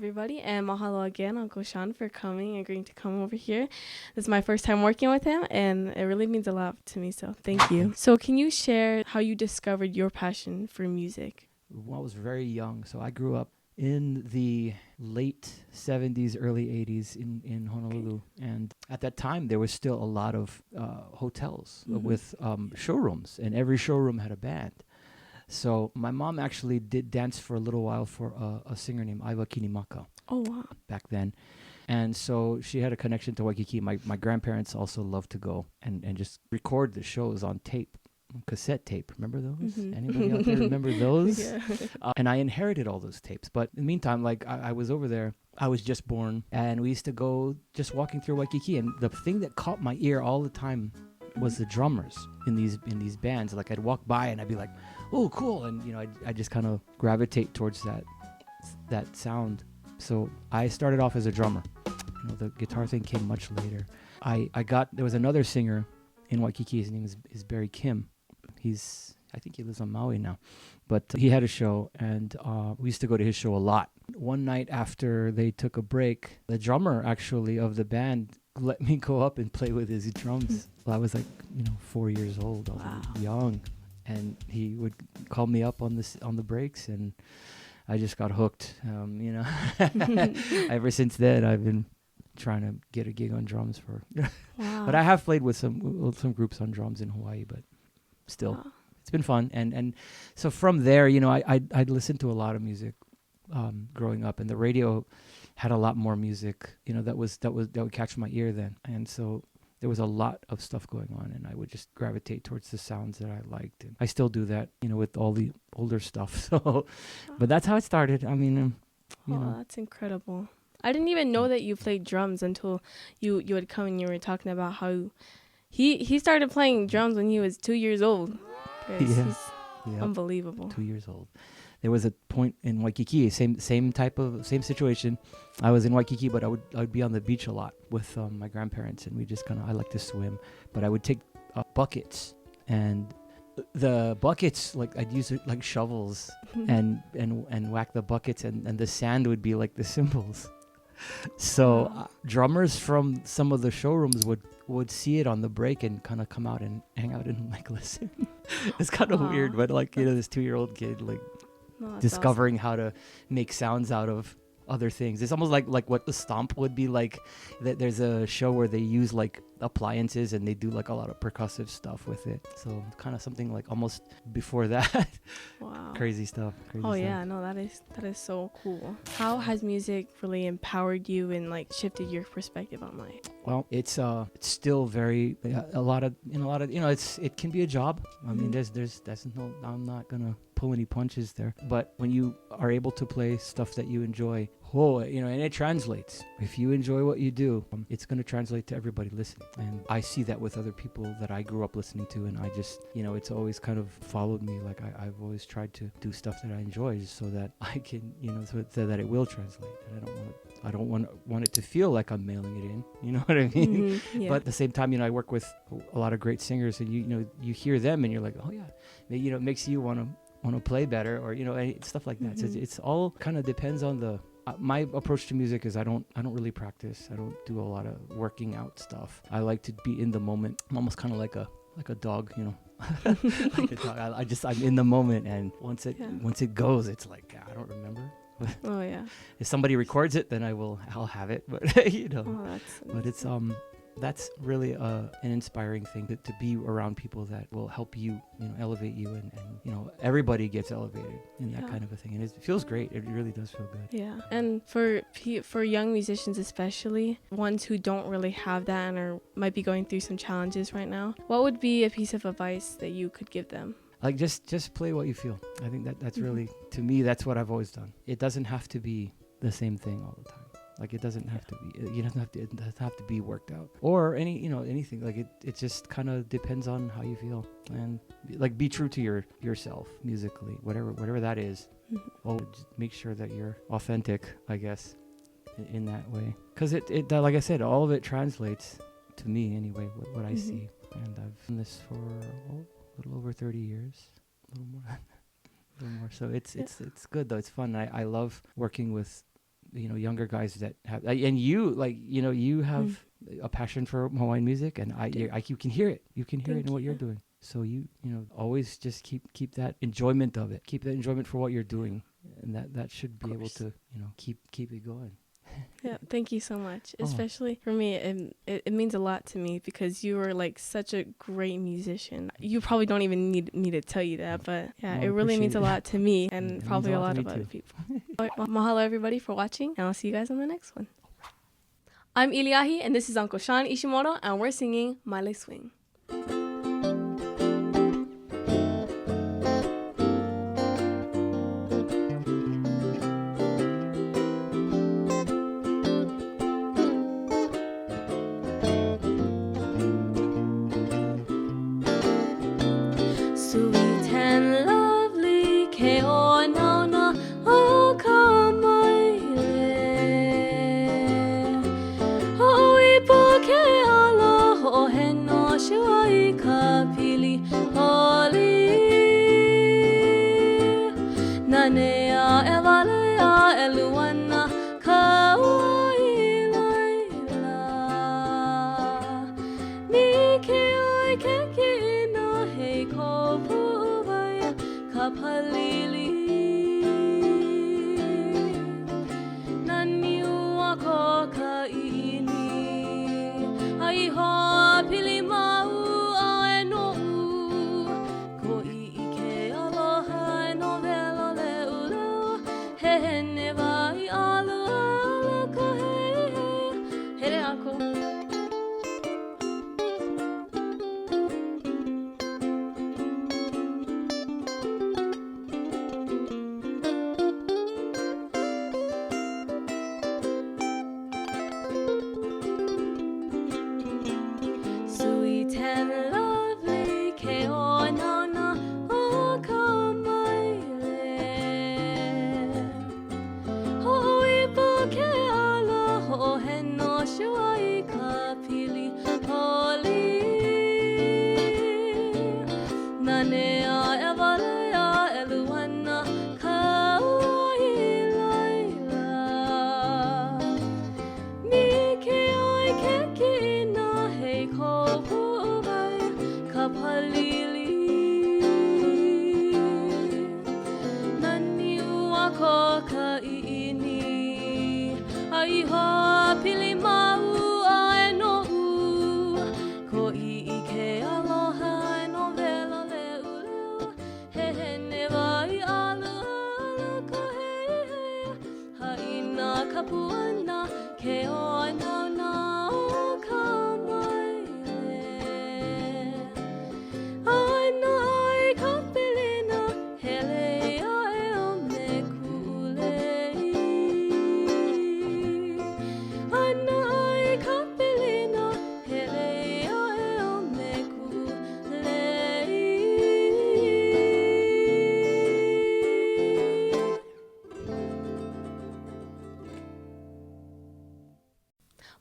everybody, and mahalo again, Uncle Shawn, for agreeing to come over here. This is my first time working with him, and it really means a lot to me, so thank you. So can you share how you discovered your passion for music? Well, I was very young, so I grew up in the late 70s, early 80s in Honolulu. And at that time, there was still a lot of hotels with showrooms, and every showroom had a band. So my mom actually did dance for a little while for a singer named Aiwa Kinimaka. Oh, wow. Back then. And so she had a connection to Waikiki. My grandparents also loved to go and just record the shows on tape, cassette tape. Remember those? Anybody out there remember those? Yeah. And I inherited all those tapes. But in the meantime, like I was over there. I was just born, and we used to go just walking through Waikiki. And the thing that caught my ear all the time was the drummers in these bands. Like I'd walk by and I'd be like, "Oh, cool!" And I just kind of gravitate towards that sound. So I started off as a drummer. The guitar thing came much later. There was another singer in Waikiki. His name is Barry Kim. I think he lives on Maui now, but he had a show, and we used to go to his show a lot. One night after they took a break, the drummer actually of the band let me go up and play with his drums. Well, I was like, 4 years old. I was young, and he would call me up on the breaks, and I just got hooked. Ever since then, I've been trying to get a gig on drums for. Wow. But I have played with some groups on drums in Hawaii, but still, it's been fun. And so from there, I'd listened to a lot of music growing up, and the radio had a lot more music, that would catch my ear then. And so there was a lot of stuff going on, and I would just gravitate towards the sounds that I liked. And I still do that, with all the older stuff. So, but that's how it started. I mean, that's incredible. I didn't even know that you played drums until you had come and you were talking about how he started playing drums when he was 2 years old. He's unbelievable. 2 years old. There was a point in Waikiki, same situation. I was in Waikiki, but I would be on the beach a lot with my grandparents, and we just I like to swim, but I would take buckets, and the buckets, like I'd use it like shovels and whack the buckets, and the sand would be like the cymbals. So drummers from some of the showrooms would see it on the break and kind of come out and hang out and like listen. It's kind of weird, but like this 2-year-old kid like discovering how to make sounds out of other things. It's almost like what the stomp would be like. There's a show where they use like appliances and they do like a lot of percussive stuff with it. So kind of something like almost before that. Wow. Crazy stuff. Yeah, no, that is so cool. How has music really empowered you and like shifted your perspective on life? Well, it's still very it can be a job. I mean, I'm not gonna pull any punches there. But when you are able to play stuff that you enjoy, and it translates. If you enjoy what you do, it's going to translate to everybody listening. And I see that with other people that I grew up listening to, and I just, it's always kind of followed me. Like I've always tried to do stuff that I enjoy so that I can, so that it will translate. And I don't want it to feel like I'm mailing it in. You know what I mean? Yeah. But at the same time, I work with a lot of great singers, and you hear them and you're like, oh yeah, it makes you want to play better, or stuff like that. So it's all kind of depends on the my approach to music is I don't really practice. I don't do a lot of working out stuff. I like to be in the moment. I'm almost kind of like a dog, like a dog. I'm in the moment, and once it goes, it's like I don't remember. Oh yeah. If somebody records it, then I'll have it. But but it's that's really an inspiring thing to be around people that will help you, elevate you, and everybody gets elevated in that kind of a thing, and it feels great. It really does feel good. Yeah, and for young musicians, especially ones who don't really have that and or might be going through some challenges right now, what would be a piece of advice that you could give them? Like just play what you feel. I think that's really, to me, that's what I've always done. It doesn't have to be the same thing all the time. Like it doesn't have to be. It doesn't have to be worked out or anything. Like it just kind of depends on how you feel, and like be true to yourself musically, whatever that is. Just make sure that you're authentic, I guess, in that way. Because it like I said, all of it translates to me anyway. What I see, and I've done this for a little over 30 years, a little more. So it's good though. It's fun. I love working with younger guys that have, and you you have a passion for Hawaiian music, and you can hear it. You can hear it in what you're doing. So always just keep that enjoyment of it. Keep that enjoyment for what you're doing, and that should be able to keep it going. Yeah, thank you so much. Especially for me, it means a lot to me because you are like such a great musician. You probably don't even need me to tell you that, but yeah, it really means a lot to me and probably a lot of other people. Mahalo everybody for watching, and I'll see you guys on the next one. I'm Iliahi, and this is Uncle Shawn Ishimoto, and we're singing Male Swing.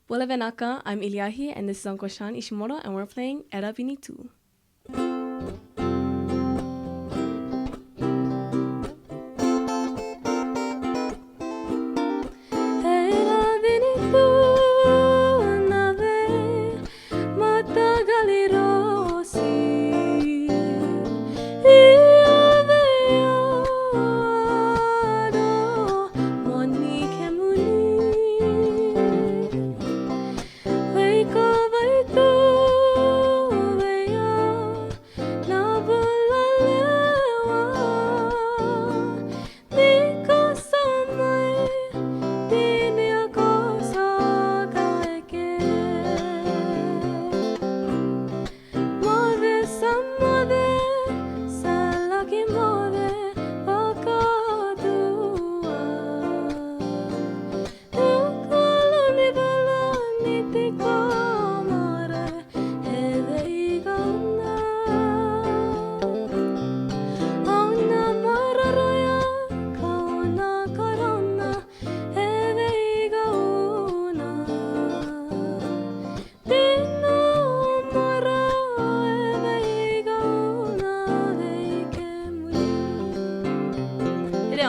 Wale Venaka, I'm Iliahi, and this is Uncle Shawn Ishimoto, and we're playing Era Binitu.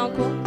Uncle.